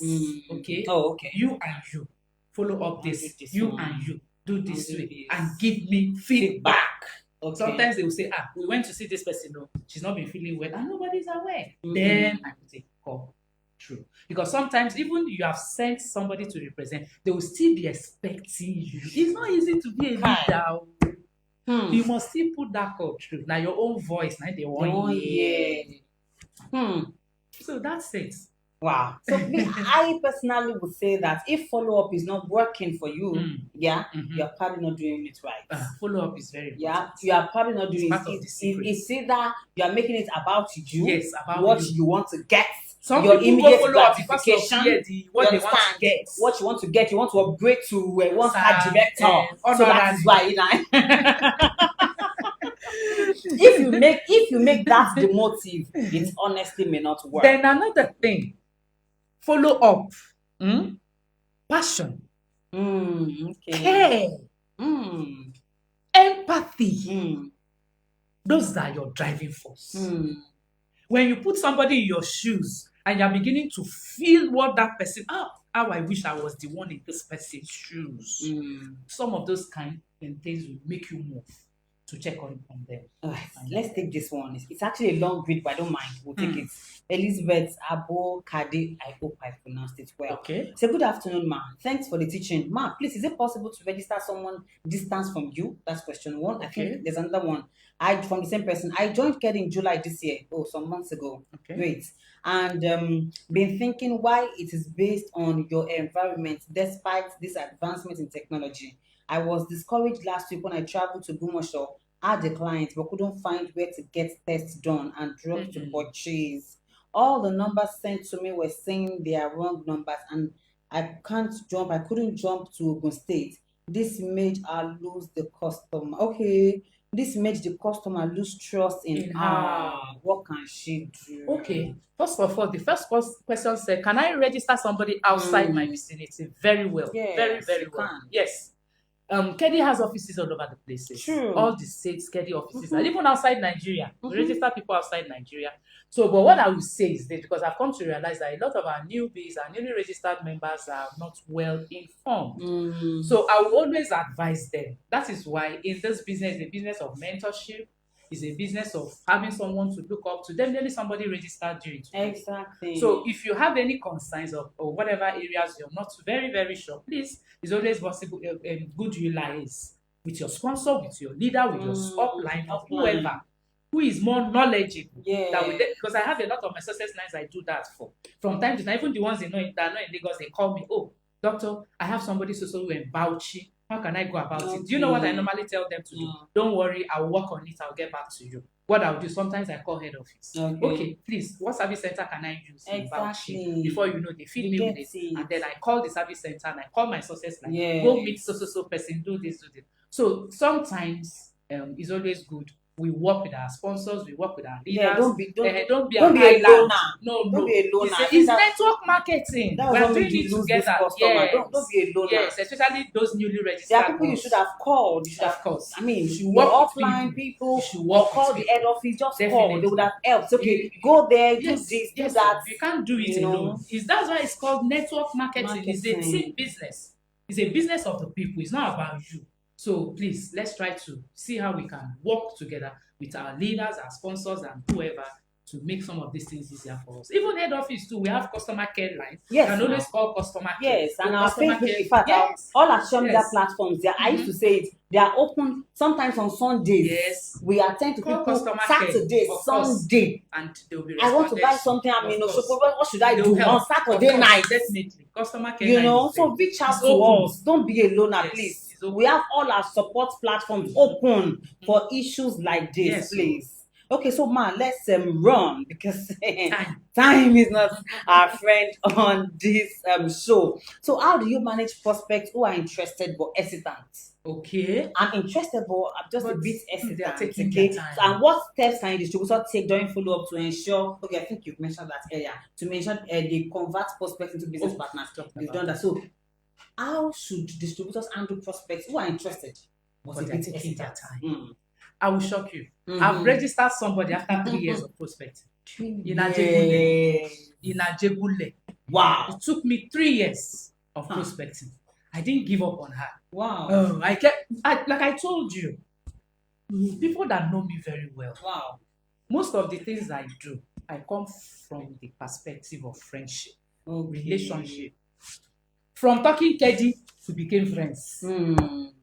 Okay? Oh, okay. You and you follow up I'll this. do this You one. and you do this I'll do way this. and give me feedback. Okay. Sometimes they will say, we went to see this person, no, she's not been feeling well, and nobody's aware. Then I will take a call. True. Because sometimes even you have sent somebody to represent, they will still be expecting you. It's not easy to be a leader. You must still put that call through. Now your own voice, now they want hear. So that's it. Wow. So I personally would say that if follow-up is not working for you, you're probably not doing it right. Follow-up is very important. Yeah, you are probably not doing part of the secret. It's either you are making it about you, yes, about what you want to get, some your people immediate go follow up because gratification, of what they want to get. What you want to get, you want to upgrade to one star director. So that is why, if you make that the motive, it honestly may not work. Then another thing, follow up, passion, care, empathy. Those are your driving force. When you put somebody in your shoes and you're beginning to feel what that person, how I wish I was the one in this person's shoes. Some of those kind of things will make you move to check on them. Let's take this one. It's actually a long read, but I don't mind. We'll take it. Elizabeth Okeke, I hope I pronounced it well. Okay. So good afternoon, ma. Thanks for the teaching. Ma, please, is it possible to register someone distance from you? That's question one. Okay. I think there's another one. From the same person. I joined KEDI in July this year. Oh, some months ago. Okay. Great. And been thinking why it is based on your environment despite this advancement in technology. I was discouraged last week when I traveled to Gumosho, had a client, but couldn't find where to get tests done and dropped to purchase. All the numbers sent to me were saying they are wrong numbers, and I couldn't jump to Ogun State. This made her lose the customer. Okay. This made the customer lose trust in her. What can she do? Okay. First of all, the first question said, can I register somebody outside my vicinity? Very well. Yes, very, very well. Can. Yes. KEDI has offices all over the places. True. All the states, KEDI offices, and even outside Nigeria. We register people outside Nigeria. So, but what I will say is this, because I've come to realize that a lot of our newbies, our newly registered members are not well informed. So I will always advise them. That is why in this business, the business of mentorship is a business of having someone to look up to. Definitely somebody registered you. Exactly. So if you have any concerns or whatever areas you're not very, very sure, please, it's always possible, good you liaise with your sponsor, with your leader, with your upline, or whoever who is more knowledgeable. Because I have a lot of my success lines I do that for. From time to time, even the ones that are not in Lagos, they call me, oh, doctor, I have somebody so in Bauchi. How can I go about it? Do you know what I normally tell them to do? Don't worry, I'll work on it. I'll get back to you. What I'll do, sometimes I call head office. Okay, please, what service center can I use in Bauchi? Before you know, they feed me with it. And then I call the service center and I call my success line. Go meet so person, do this. So sometimes it's always good. We work with our sponsors, we work with our leaders. Don't be a loner. No. Don't be a loner. It's network marketing. We're doing it together. Yes. Don't be a loner. Yes, especially those newly registered. There are people you should have called. You should of course. I mean, you should work offline people. You should work call the head office. Just call. They would have helped. Okay, go there, do this, do that. You can't do it alone. That's why it's called network marketing. It's a team business. It's a business of the people. It's not about you. So please, let's try to see how we can work together with our leaders, our sponsors, and whoever to make some of these things easier for us. Even head office too, we have customer care lines. Yes, you can always call customer care. Yes, and our Facebook, in fact, all our social media platforms, I used to say it, they are open sometimes on Sundays. Yes. We attend to people Saturday, Sunday. And they'll be I want to buy something, what should I do on Saturday night? Definitely. Customer care so reach out to us. Don't be a loner, please. We have all our support platforms open for issues like this, please. Okay, so man, let's run because Time. time is not our friend on this show. So how do you manage prospects who are interested but hesitant? Okay. I'm interested, but I'm just a But bit they are hesitant. taking their Okay, so and time. what steps can a distributor take during follow up to ensure? Okay, I think you've mentioned that earlier. To mention they convert prospects into business Oh, partners. talking You've about done that. that. So how should distributors handle prospects who are interested but a But they are bit taking their hesitant? time. Mm. I will shock you. I've Mm-hmm. registered somebody after 3 years of prospecting in Ajebule. Yes. In Ajebule. Wow. It took me 3 years of Huh. prospecting. I didn't give up on her. Wow. Oh, like I told you, people that know me very well, Wow. most of the things I do, I come from the perspective of friendship, Okay. relationship. From talking Kedi, we became friends.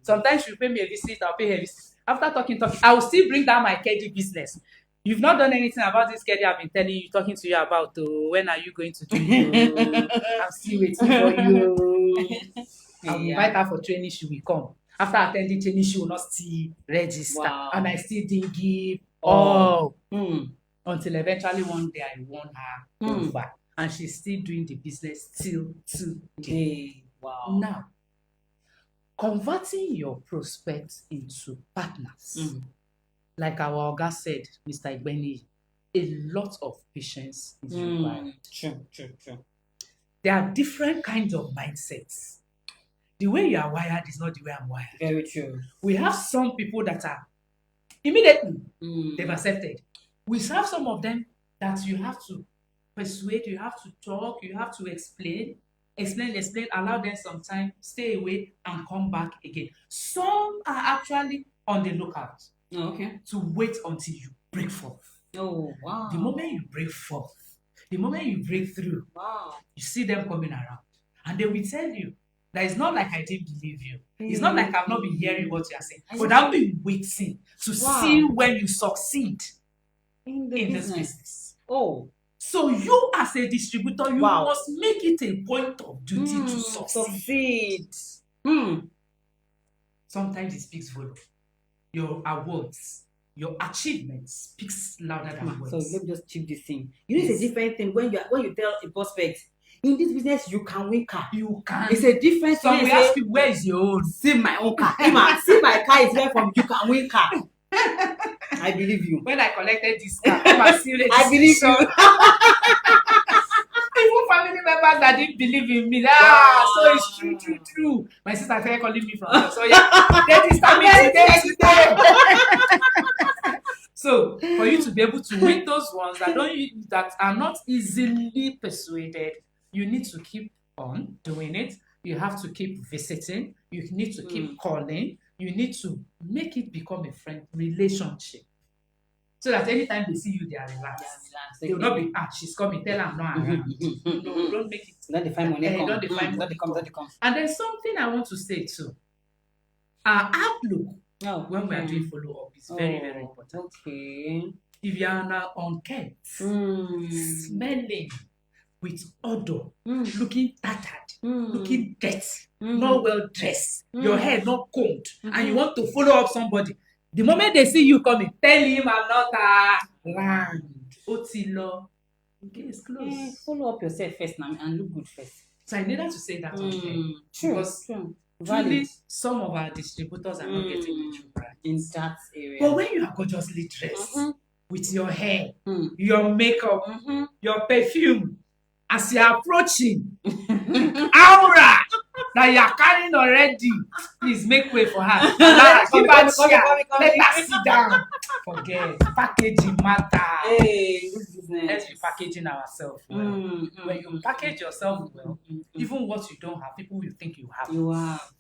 Sometimes you pay me a visit, I'll pay her a visit. After talking, I will still bring down my Kedi business. You've not done anything about this Kedi I've been telling you, talking to you about. Oh, when are you going to do it? I'm still waiting for you. I will invite her for training, she will come. After attending training, she will not still register. Wow. And I still didn't give Oh. until eventually one day I won her over. And she's still doing the business till today. Wow. Now, converting your prospects into partners, like our Oga said, Mr. Igbeni, a lot of patience is required. True. There are different kinds of mindsets. The way you are wired is not the way I'm wired. Very true. We have some people that are immediately they've accepted. We have some of them that you have to persuade, you have to talk, you have to explain, allow them some time, stay away, and come back again. Some are actually on the lookout to wait until you break forth. Oh, wow. The moment you break forth, the moment you break through, you see them coming around. And they will tell you that it's not like I didn't believe you. It's not like I've not been hearing what you are saying. But I've been waiting to see when you succeed in this business. Oh. So you as a distributor, you must make it a point of duty to succeed. Sometimes it speaks volume. Your awards, your achievements speaks louder than words. So let me just chip this thing. You know, it's a different thing when you tell a prospect, in this business you can win car. You can. It's a different thing. So we ask you, where is your own? See my own car. See my car is there from you can win car. I believe you. When I collected this car, come and see it. I believe you. Even family members that didn't believe in me. So it's true. My sister started calling me from there. So yeah, they disturb me today. So for you to be able to win those ones that are not easily persuaded, you need to keep on doing it. You have to keep visiting. You need to keep calling. You need to make it become a friend relationship. So that anytime they see you, they are relaxed. They will not be, she's coming, tell her I'm not around. No, don't make it. Don't define money. Don't define money. And there's something I want to say too. Our outlook when we are doing follow-up is very, very important. Okay. If you are now unkempt, smelling with odor, looking tattered, looking dirty, not well dressed, your hair not combed, and you want to follow up somebody, the moment they see you coming, tell him I'm not around. Otilo, okay, it's close. Follow up yourself first now and look good first. So I needed to say that on there. Because truly, some of our distributors are not getting the true brand in that area. But when you are gorgeously dressed, with your hair, your makeup, your perfume, as you are approaching, aura that you are carrying already, please make way for her. Give her chair. Let her sit down. Forget packaging matter. Hey, this business. Let's be packaging ourselves well. When you package yourself well, even what you don't have, people will think you have. You have.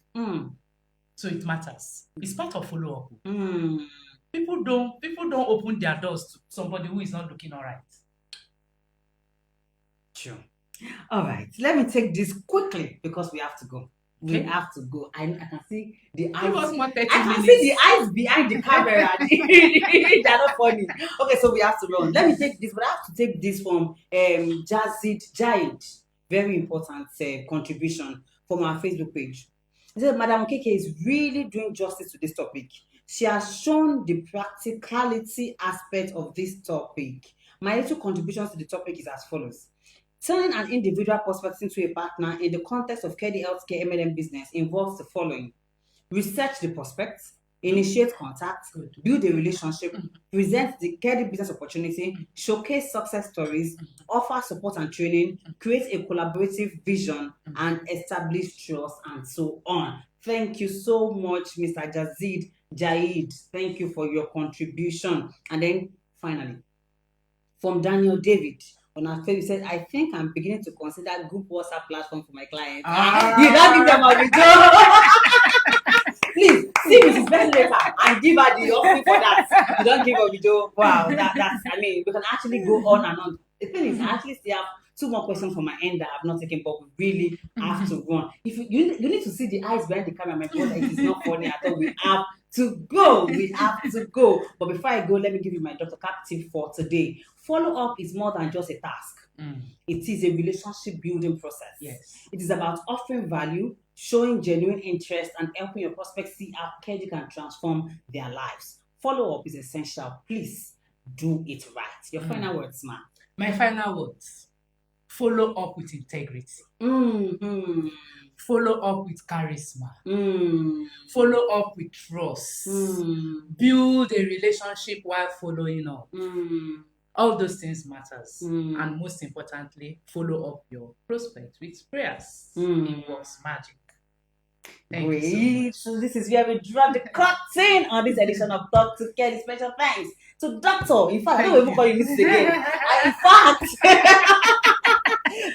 So it matters. It's part of follow-up. People don't open their doors to somebody who is not looking all right. Sure. All right. Let me take this quickly because we have to go. Okay. We have to go. I can see the eyes. It was more 30 I can minutes. see the eyes behind the camera. They're not funny. Okay, so we have to run. Let me take this, but I have to take this from Jazid Jaid. Very important contribution from our Facebook page. He said, Madam Okeke is really doing justice to this topic. She has shown the practicality aspect of this topic. My little contributions to the topic is as follows. Turning an individual prospect into a partner in the context of KD Healthcare MLM business involves the following. Research the prospect, initiate contact, build a relationship, present the KD business opportunity, showcase success stories, offer support and training, create a collaborative vision, and establish trust, and so on. Thank you so much, Mr. Jazid Jaid. Thank you for your contribution. And then finally, from Daniel David on our Facebook said, I think I'm beginning to consider group WhatsApp platform for my clients. You don't give them a video. Please see Mrs. Best later and give her the offering for that. You don't give a video. Wow, that's I mean, we can actually go on and on. The thing is, I actually still have two more questions from my end that I've not taken, but we really have to run. If you need to see the eyes behind the camera, my brother, it is not funny at all. We have to go. We have to go. But before I go, let me give you my Dr. Cap tip for today. Follow up is more than just a task. It is a relationship building process. Yes. It is about offering value, showing genuine interest, and helping your prospects see how KD can transform their lives. Follow up is essential. Please do it right. Your final words, ma'am. My final words. Follow up with integrity. Mm-hmm. Follow up with charisma. Follow up with trust. Build a relationship while following up. All those things matters. And most importantly, follow up your prospect with prayers. It works magic. Thank you so much. So this is where we draw the curtain on this edition of Talk to Kedi. Special thanks to Doctor. In fact, I don't even call you this again. In fact,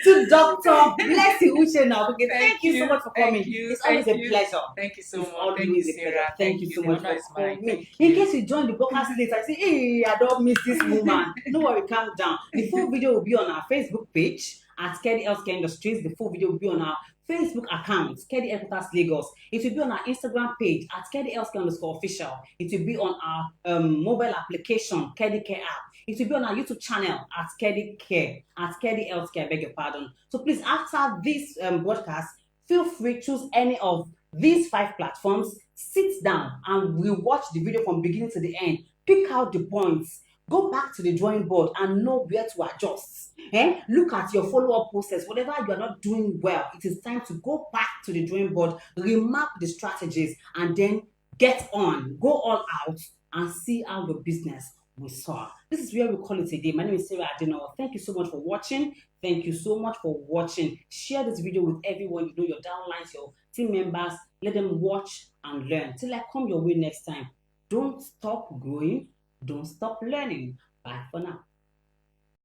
to Dr. Blessy Uchenna Okeke. Thank you so much for coming. It's always a pleasure. Thank you so much. Always a pleasure. Thank you so much for coming. In case you join the broadcast later, I say, hey, I don't miss this woman. No worry, calm down. The full video will be on our Facebook page at KD Healthcare Industries. The full video will be on our Facebook account, KD Headquarters Lagos. It will be on our Instagram page at KD Healthcare_official. It will be on our mobile application, KD Care app. It will be on our YouTube channel at KD Care, at KD Healthcare, I beg your pardon. So please, after this broadcast, feel free to choose any of these 5 platforms, sit down and we'll watch the video from beginning to the end. Pick out the points. Go back to the drawing board and know where to adjust. Look at your follow-up process. Whatever you are not doing well, it is time to go back to the drawing board, remap the strategies, and then get on. Go all out and see how your business will soar. This is where we call it a day. My name is Sarah Adenoa. Thank you so much for watching. Thank you so much for watching. Share this video with everyone you know, your downlines, your team members. Let them watch and learn. Till I come your way next time. Don't stop growing. Don't stop learning. Bye for now.